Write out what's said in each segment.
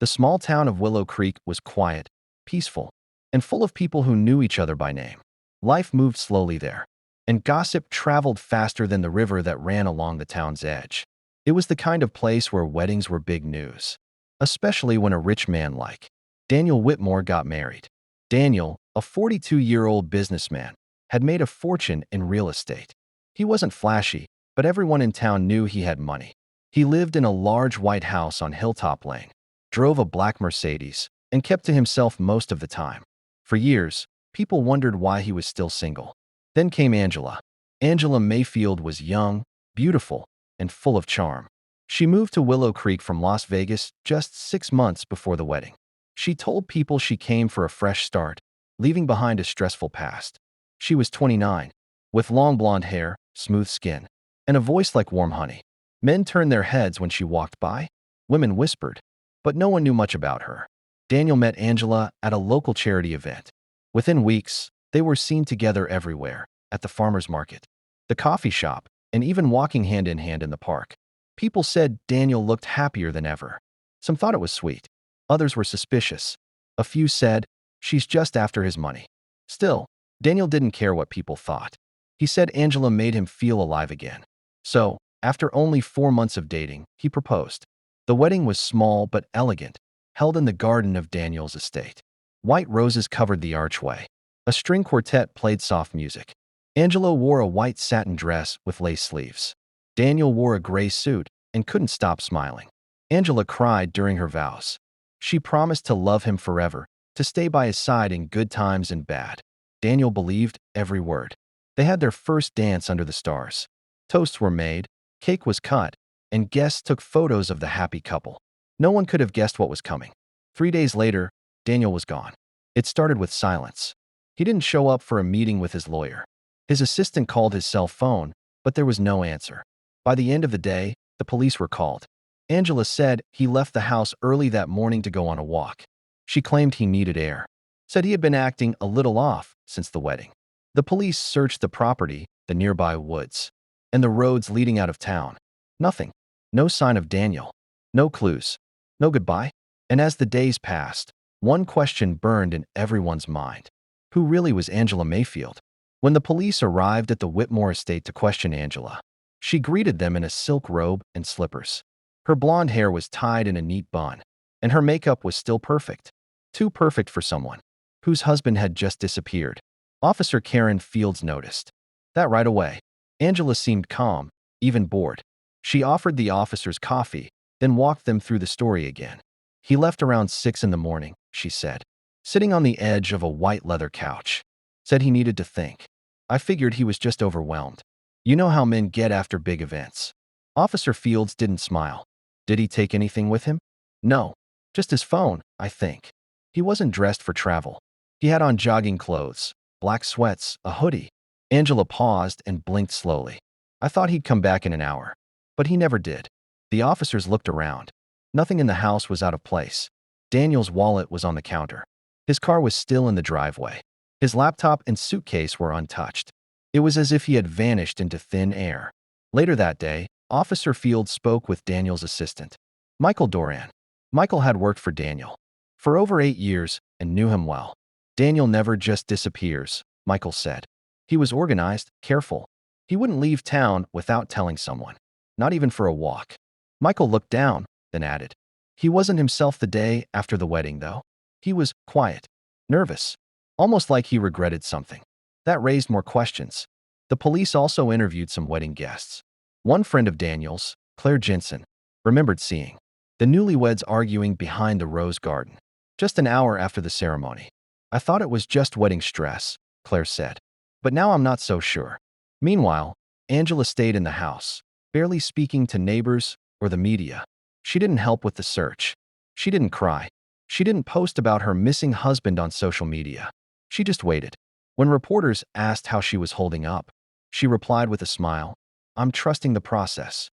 The small town of Willow Creek was quiet, peaceful, and full of people who knew each other by name. Life moved slowly there, and gossip traveled faster than the river that ran along the town's edge. It was the kind of place where weddings were big news, especially when a rich man like Daniel Whitmore got married. Daniel, a 42-year-old businessman, had made a fortune in real estate. He wasn't flashy, but everyone in town knew he had money. He lived in a large white house on Hilltop Lane, drove a black Mercedes, and kept to himself most of the time. For years, people wondered why he was still single. Then came Angela. Angela Mayfield was young, beautiful, and full of charm. She moved to Willow Creek from Las Vegas just 6 months before the wedding. She told people she came for a fresh start, leaving behind a stressful past. She was 29, with long blonde hair, smooth skin, and a voice like warm honey. Men turned their heads when she walked by. Women whispered, but no one knew much about her. Daniel met Angela at a local charity event. Within weeks, they were seen together everywhere, at the farmer's market, the coffee shop, and even walking hand in hand in the park. People said Daniel looked happier than ever. Some thought it was sweet. Others were suspicious. A few said, she's just after his money. Still, Daniel didn't care what people thought. He said Angela made him feel alive again. So, after only 4 months of dating, he proposed. The wedding was small but elegant, held in the garden of Daniel's estate. White roses covered the archway. A string quartet played soft music. Angela wore a white satin dress with lace sleeves. Daniel wore a gray suit and couldn't stop smiling. Angela cried during her vows. She promised to love him forever, to stay by his side in good times and bad. Daniel believed every word. They had their first dance under the stars. Toasts were made, cake was cut, and guests took photos of the happy couple. No one could have guessed what was coming. 3 days later, Daniel was gone. It started with silence. He didn't show up for a meeting with his lawyer. His assistant called his cell phone, but there was no answer. By the end of the day, the police were called. Angela said he left the house early that morning to go on a walk. She claimed he needed air. Said he had been acting a little off since the wedding. The police searched the property, the nearby woods, and the roads leading out of town. Nothing. No sign of Daniel. No clues. No goodbye. And as the days passed, one question burned in everyone's mind. Who really was Angela Mayfield? When the police arrived at the Whitmore estate to question Angela, she greeted them in a silk robe and slippers. Her blonde hair was tied in a neat bun, and her makeup was still perfect. Too perfect for someone whose husband had just disappeared. Officer Karen Fields noticed that right away. Angela seemed calm, even bored. She offered the officers coffee, then walked them through the story again. He left around 6 in the morning, she said, sitting on the edge of a white leather couch. Said he needed to think. I figured he was just overwhelmed. You know how men get after big events. Officer Fields didn't smile. Did he take anything with him? No. Just his phone, I think. He wasn't dressed for travel. He had on jogging clothes, black sweats, a hoodie. Angela paused and blinked slowly. I thought he'd come back in an hour. But he never did. The officers looked around. Nothing in the house was out of place. Daniel's wallet was on the counter. His car was still in the driveway. His laptop and suitcase were untouched. It was as if he had vanished into thin air. Later that day, Officer Fields spoke with Daniel's assistant, Michael Doran. Michael had worked for Daniel for over 8 years and knew him well. Daniel never just disappears, Michael said. He was organized, careful. He wouldn't leave town without telling someone, not even for a walk. Michael looked down, then added, he wasn't himself the day after the wedding, though. He was quiet, nervous, almost like he regretted something. That raised more questions. The police also interviewed some wedding guests. One friend of Daniel's, Claire Jensen, remembered seeing the newlyweds arguing behind the rose garden just an hour after the ceremony. I thought it was just wedding stress, Claire said. But now I'm not so sure. Meanwhile, Angela stayed in the house, barely speaking to neighbors or the media. She didn't help with the search. She didn't cry. She didn't post about her missing husband on social media. She just waited. When reporters asked how she was holding up, she replied with a smile, I'm trusting the process.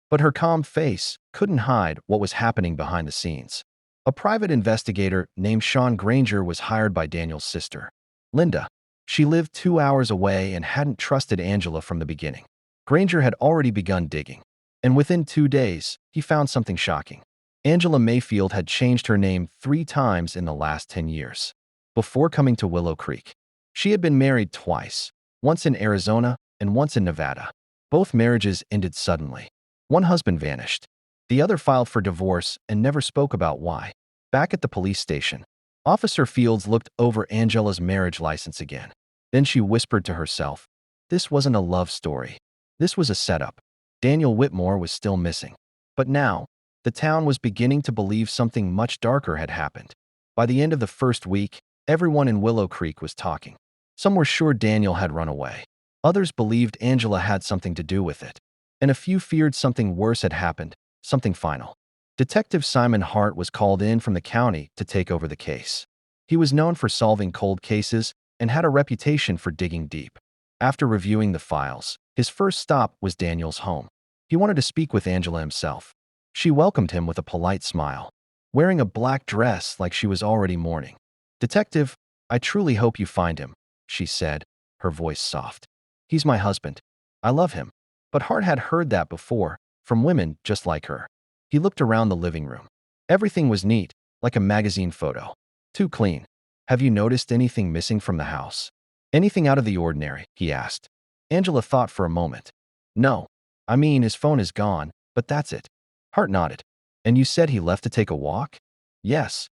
But her calm face couldn't hide what was happening behind the scenes. A private investigator named Sean Granger was hired by Daniel's sister, Linda. She lived 2 hours away and hadn't trusted Angela from the beginning. Granger had already begun digging, and within 2 days, he found something shocking. Angela Mayfield had changed her name 3 times in the last 10 years. Before coming to Willow Creek, she had been married twice, once in Arizona and once in Nevada. Both marriages ended suddenly. One husband vanished. The other filed for divorce and never spoke about why. Back at the police station, Officer Fields looked over Angela's marriage license again. Then she whispered to herself, this wasn't a love story. This was a setup. Daniel Whitmore was still missing. But now, the town was beginning to believe something much darker had happened. By the end of the first week, everyone in Willow Creek was talking. Some were sure Daniel had run away. Others believed Angela had something to do with it. And a few feared something worse had happened, something final. Detective Simon Hart was called in from the county to take over the case. He was known for solving cold cases and had a reputation for digging deep. After reviewing the files, his first stop was Daniel's home. He wanted to speak with Angela himself. She welcomed him with a polite smile, wearing a black dress like she was already mourning. "Detective, I truly hope you find him," she said, her voice soft. "He's my husband. I love him." But Hart had heard that before, from women just like her. He looked around the living room. Everything was neat, like a magazine photo. Too clean. "Have you noticed anything missing from the house? Anything out of the ordinary?" he asked. Angela thought for a moment. "No. I mean, his phone is gone, but that's it." Hart nodded. "And you said he left to take a walk?" "Yes."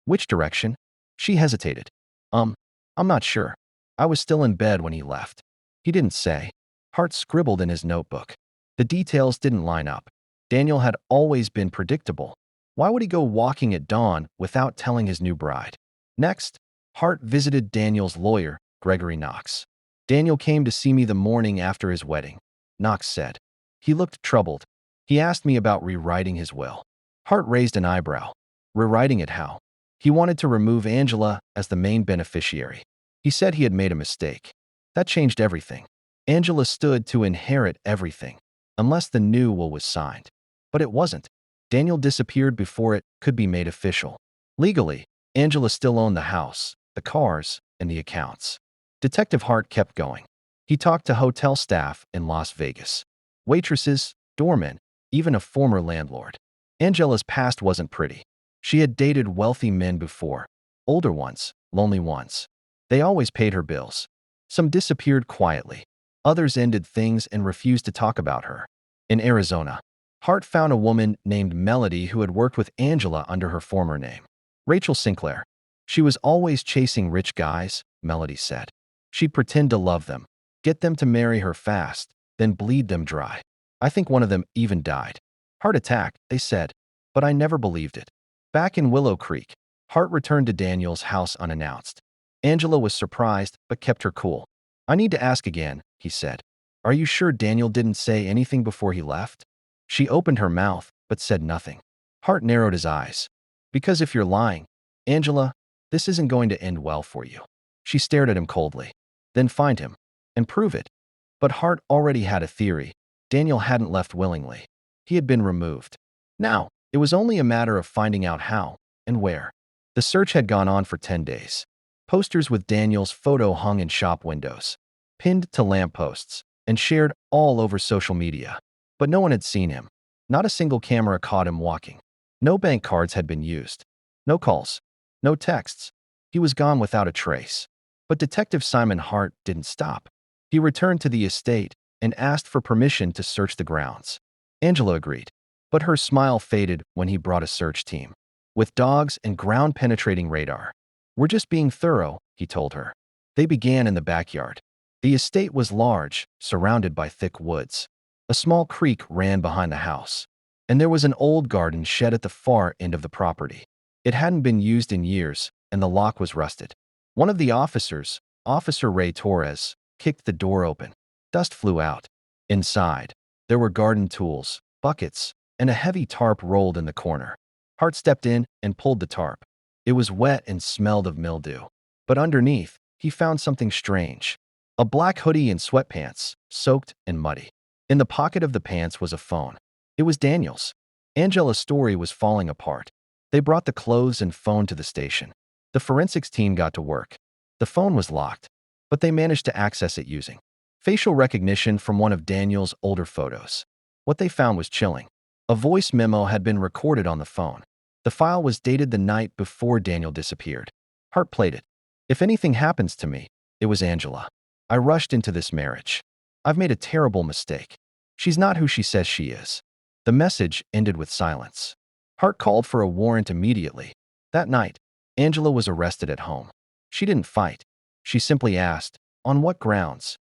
"Which direction?" She hesitated. I'm not sure. I was still in bed when he left." He didn't say. Hart scribbled in his notebook. The details didn't line up. Daniel had always been predictable. Why would he go walking at dawn without telling his new bride? Next, Hart visited Daniel's lawyer, Gregory Knox. "Daniel came to see me the morning after his wedding," Knox said. He looked troubled. "He asked me about rewriting his will." Hart raised an eyebrow. "Rewriting it how?" "He wanted to remove Angela as the main beneficiary. He said he had made a mistake. That changed everything. Angela stood to inherit everything, unless the new will was signed. But it wasn't. Daniel disappeared before it could be made official. Legally, Angela still owned the house, the cars, and the accounts." Detective Hart kept going. He talked to hotel staff in Las Vegas, waitresses, doormen, even a former landlord. Angela's past wasn't pretty. She had dated wealthy men before, older ones, lonely ones. They always paid her bills. Some disappeared quietly. Others ended things and refused to talk about her. In Arizona, Hart found a woman named Melody who had worked with Angela under her former name, Rachel Sinclair. "She was always chasing rich guys," Melody said. "She'd pretend to love them, get them to marry her fast, then bleed them dry. I think one of them even died. Heart attack, they said, but I never believed it." Back in Willow Creek, Hart returned to Daniel's house unannounced. Angela was surprised but kept her cool. "I need to ask again," he said. "Are you sure Daniel didn't say anything before he left?" She opened her mouth but said nothing. Hart narrowed his eyes. "Because if you're lying, Angela, this isn't going to end well for you." She stared at him coldly. "Then find him and prove it." But Hart already had a theory. Daniel hadn't left willingly. He had been removed. Now, it was only a matter of finding out how and where. The search had gone on for 10 days. Posters with Daniel's photo hung in shop windows, pinned to lampposts, and shared all over social media. But no one had seen him. Not a single camera caught him walking. No bank cards had been used. No calls. No texts. He was gone without a trace. But Detective Simon Hart didn't stop. He returned to the estate and asked for permission to search the grounds. Angela agreed, but her smile faded when he brought a search team, with dogs and ground-penetrating radar. "We're just being thorough," he told her. They began in the backyard. The estate was large, surrounded by thick woods. A small creek ran behind the house, and there was an old garden shed at the far end of the property. It hadn't been used in years, and the lock was rusted. One of the officers, Officer Ray Torres, kicked the door open. Dust flew out. Inside, there were garden tools, buckets, and a heavy tarp rolled in the corner. Hart stepped in and pulled the tarp. It was wet and smelled of mildew. But underneath, he found something strange. A black hoodie and sweatpants, soaked and muddy. In the pocket of the pants was a phone. It was Daniel's. Angela's story was falling apart. They brought the clothes and phone to the station. The forensics team got to work. The phone was locked, but they managed to access it using facial recognition from one of Daniel's older photos. What they found was chilling. A voice memo had been recorded on the phone. The file was dated the night before Daniel disappeared. Hart played it. "If anything happens to me," it was Angela. "I rushed into this marriage. I've made a terrible mistake. She's not who she says she is." The message ended with silence. Hart called for a warrant immediately. That night, Angela was arrested at home. She didn't fight. She simply asked, "On what grounds?"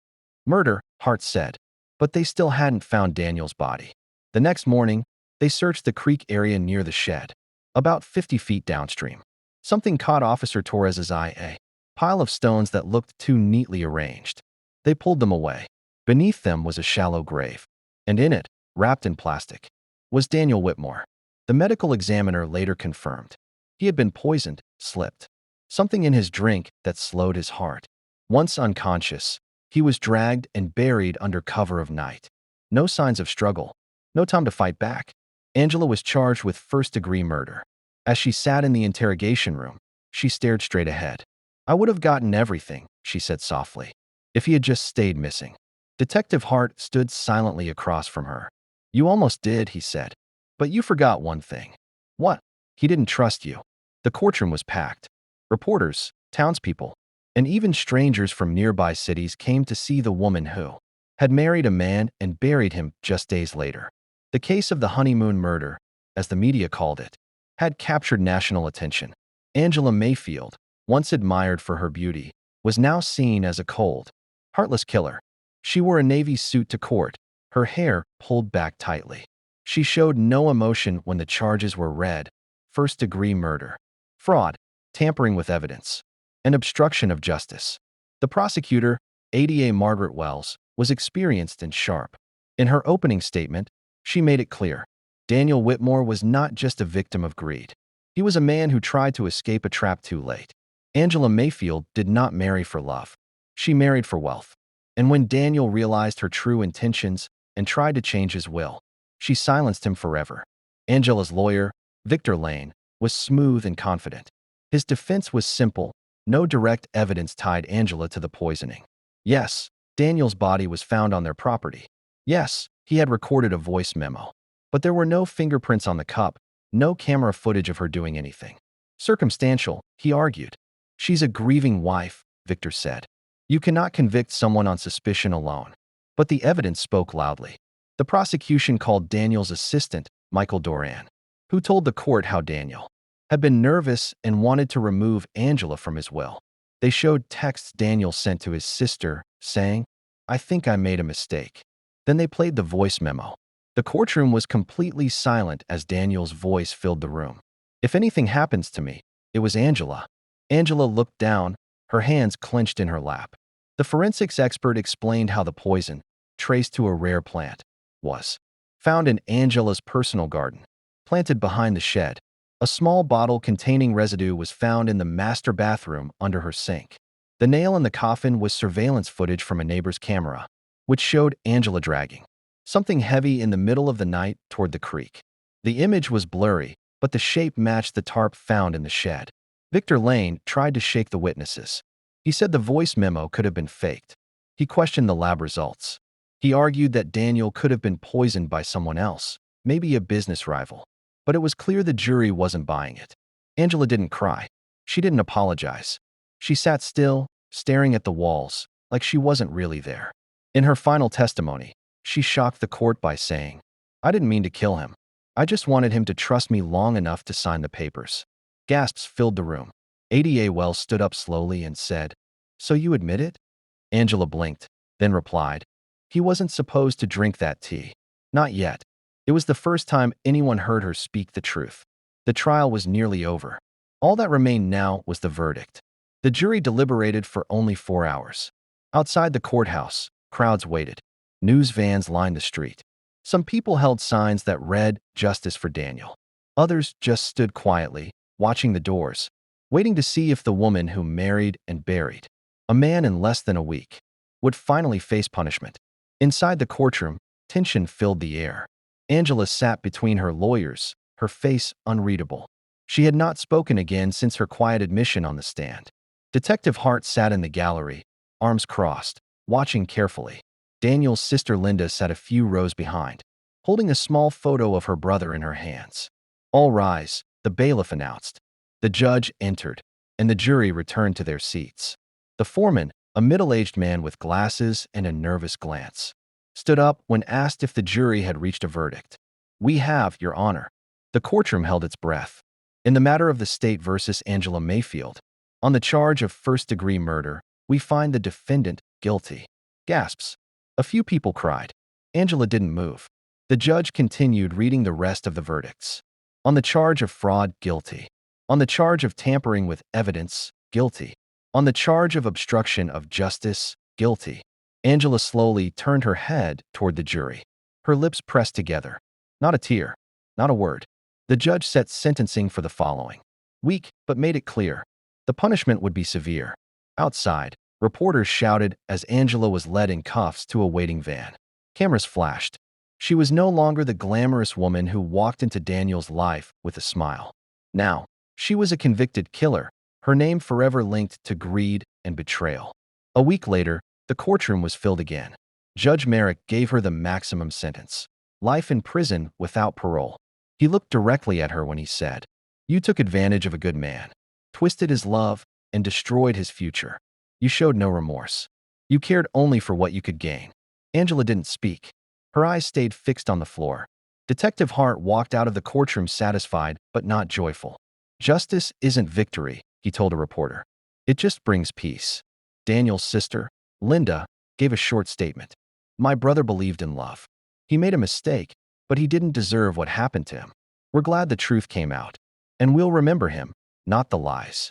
"Murder," Hart said. But they still hadn't found Daniel's body. The next morning, they searched the creek area near the shed, about 50 feet downstream. Something caught Officer Torres's eye, a pile of stones that looked too neatly arranged. They pulled them away. Beneath them was a shallow grave, and in it, wrapped in plastic, was Daniel Whitmore. The medical examiner later confirmed. He had been poisoned, slipped. Something in his drink that slowed his heart. Once unconscious, he was dragged and buried under cover of night. No signs of struggle. No time to fight back. Angela was charged with first-degree murder. As she sat in the interrogation room, she stared straight ahead. "I would have gotten everything," she said softly, "if he had just stayed missing." Detective Hart stood silently across from her. "You almost did," he said. "But you forgot one thing." "What?" "He didn't trust you." The courtroom was packed. Reporters, townspeople, and even strangers from nearby cities came to see the woman who had married a man and buried him just days later. The case of the honeymoon murder, as the media called it, had captured national attention. Angela Mayfield, once admired for her beauty, was now seen as a cold, heartless killer. She wore a navy suit to court, her hair pulled back tightly. She showed no emotion when the charges were read: first-degree murder, fraud, tampering with evidence, and obstruction of justice. The prosecutor, ADA Margaret Wells, was experienced and sharp. In her opening statement, she made it clear: Daniel Whitmore was not just a victim of greed. He was a man who tried to escape a trap too late. Angela Mayfield did not marry for love. She married for wealth. And when Daniel realized her true intentions and tried to change his will, she silenced him forever. Angela's lawyer, Victor Lane, was smooth and confident. His defense was simple: no direct evidence tied Angela to the poisoning. Yes, Daniel's body was found on their property. Yes, he had recorded a voice memo. But there were no fingerprints on the cup, no camera footage of her doing anything. Circumstantial, he argued. "She's a grieving wife," Victor said. "You cannot convict someone on suspicion alone." But the evidence spoke loudly. The prosecution called Daniel's assistant, Michael Doran, who told the court how Daniel had been nervous and wanted to remove Angela from his will. They showed texts Daniel sent to his sister, saying, "I think I made a mistake." Then they played the voice memo. The courtroom was completely silent as Daniel's voice filled the room. "If anything happens to me," it was Angela. Angela looked down, her hands clenched in her lap. The forensics expert explained how the poison, traced to a rare plant, was found in Angela's personal garden, planted behind the shed. A small bottle containing residue was found in the master bathroom under her sink. The nail in the coffin was surveillance footage from a neighbor's camera, which showed Angela dragging something heavy in the middle of the night toward the creek. The image was blurry, but the shape matched the tarp found in the shed. Victor Lane tried to shake the witnesses. He said the voice memo could have been faked. He questioned the lab results. He argued that Daniel could have been poisoned by someone else, maybe a business rival. But it was clear the jury wasn't buying it. Angela didn't cry. She didn't apologize. She sat still, staring at the walls, like she wasn't really there. In her final testimony, she shocked the court by saying, "I didn't mean to kill him. I just wanted him to trust me long enough to sign the papers." Gasps filled the room. ADA Wells stood up slowly and said, "So you admit it?" Angela blinked, then replied, "He wasn't supposed to drink that tea. Not yet." It was the first time anyone heard her speak the truth. The trial was nearly over. All that remained now was the verdict. The jury deliberated for only 4 hours. Outside the courthouse, crowds waited. News vans lined the street. Some people held signs that read, "Justice for Daniel." Others just stood quietly, watching the doors, waiting to see if the woman who married and buried a man in less than a week would finally face punishment. Inside the courtroom, tension filled the air. Angela sat between her lawyers, her face unreadable. She had not spoken again since her quiet admission on the stand. Detective Hart sat in the gallery, arms crossed, watching carefully. Daniel's sister Linda sat a few rows behind, holding a small photo of her brother in her hands. "All rise," the bailiff announced. The judge entered, and the jury returned to their seats. The foreman, a middle-aged man with glasses and a nervous glance, stood up when asked if the jury had reached a verdict. "We have, Your Honor." The courtroom held its breath. In the matter of the state versus Angela Mayfield, on the charge of first-degree murder, we find the defendant guilty. Gasps. A few people cried. Angela didn't move. The judge continued reading the rest of the verdicts. On the charge of fraud, guilty. On the charge of tampering with evidence, guilty. On the charge of obstruction of justice, guilty. Angela slowly turned her head toward the jury. Her lips pressed together. Not a tear. Not a word. The judge set sentencing for the following week, but made it clear. The punishment would be severe. Outside, reporters shouted as Angela was led in cuffs to a waiting van. Cameras flashed. She was no longer the glamorous woman who walked into Daniel's life with a smile. Now, she was a convicted killer, her name forever linked to greed and betrayal. A week later, the courtroom was filled again. Judge Merrick gave her the maximum sentence: life in prison without parole. He looked directly at her when he said, "You took advantage of a good man, twisted his love, and destroyed his future. You showed no remorse. You cared only for what you could gain." Angela didn't speak. Her eyes stayed fixed on the floor. Detective Hart walked out of the courtroom satisfied but not joyful. "Justice isn't victory," he told a reporter. "It just brings peace." Daniel's sister, Linda, gave a short statement. "My brother believed in love. He made a mistake, but he didn't deserve what happened to him. We're glad the truth came out. And we'll remember him, not the lies."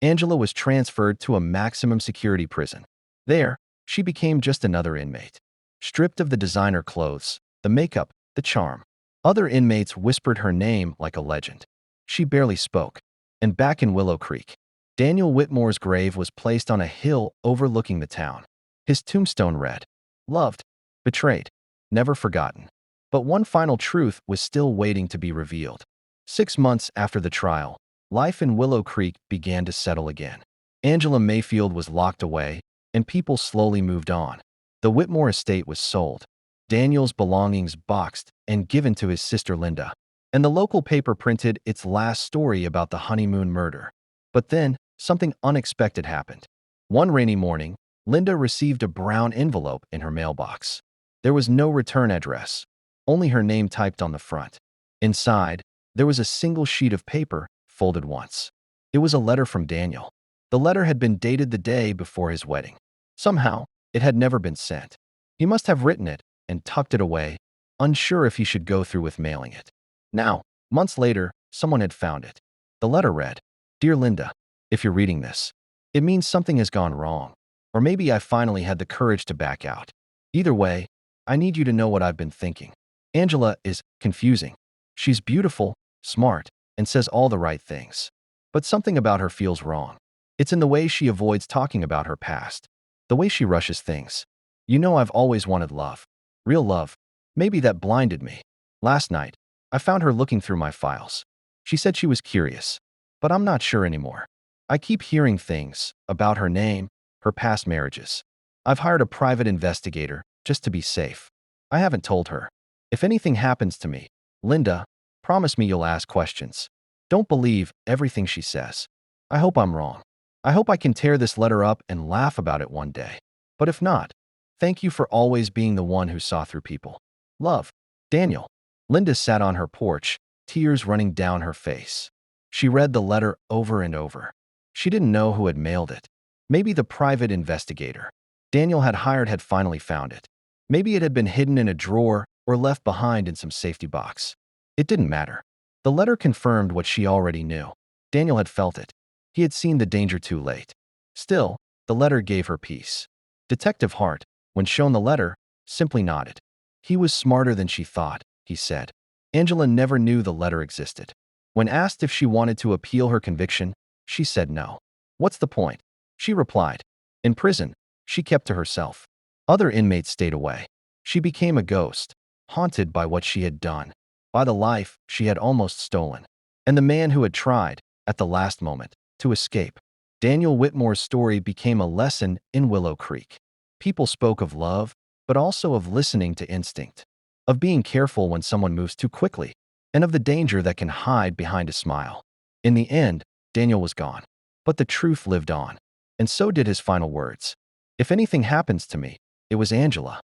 Angela was transferred to a maximum security prison. There, she became just another inmate. Stripped of the designer clothes, the makeup, the charm. Other inmates whispered her name like a legend. She barely spoke. And back in Willow Creek, Daniel Whitmore's grave was placed on a hill overlooking the town. His tombstone read, "Loved, betrayed, never forgotten." But one final truth was still waiting to be revealed. 6 months after the trial, life in Willow Creek began to settle again. Angela Mayfield was locked away, and people slowly moved on. The Whitmore estate was sold, Daniel's belongings boxed and given to his sister Linda, and the local paper printed its last story about the honeymoon murder. But then, something unexpected happened. One rainy morning, Linda received a brown envelope in her mailbox. There was no return address, only her name typed on the front. Inside, there was a single sheet of paper, folded once. It was a letter from Daniel. The letter had been dated the day before his wedding. Somehow, it had never been sent. He must have written it and tucked it away, unsure if he should go through with mailing it. Now, months later, someone had found it. The letter read, "Dear Linda, if you're reading this, it means something has gone wrong. Or maybe I finally had the courage to back out. Either way, I need you to know what I've been thinking. Angela is confusing. She's beautiful, smart, and says all the right things. But something about her feels wrong. It's in the way she avoids talking about her past. The way she rushes things. You know I've always wanted love. Real love. Maybe that blinded me. Last night, I found her looking through my files. She said she was curious. But I'm not sure anymore. I keep hearing things about her name, her past marriages. I've hired a private investigator just to be safe. I haven't told her. If anything happens to me, Linda, promise me you'll ask questions. Don't believe everything she says. I hope I'm wrong. I hope I can tear this letter up and laugh about it one day. But if not, thank you for always being the one who saw through people. Love, Daniel." Linda sat on her porch, tears running down her face. She read the letter over and over. She didn't know who had mailed it. Maybe the private investigator Daniel had hired had finally found it. Maybe it had been hidden in a drawer or left behind in some safety box. It didn't matter. The letter confirmed what she already knew. Daniel had felt it. He had seen the danger too late. Still, the letter gave her peace. Detective Hart, when shown the letter, simply nodded. He was smarter than she thought, he said. Angela never knew the letter existed. When asked if she wanted to appeal her conviction, she said no. "What's the point?" she replied. In prison, she kept to herself. Other inmates stayed away. She became a ghost, haunted by what she had done, by the life she had almost stolen, and the man who had tried, at the last moment, to escape. Daniel Whitmore's story became a lesson in Willow Creek. People spoke of love, but also of listening to instinct. of being careful when someone moves too quickly, and of the danger that can hide behind a smile. In the end, Daniel was gone, but the truth lived on, and so did his final words. If anything happens to me, it was Angela.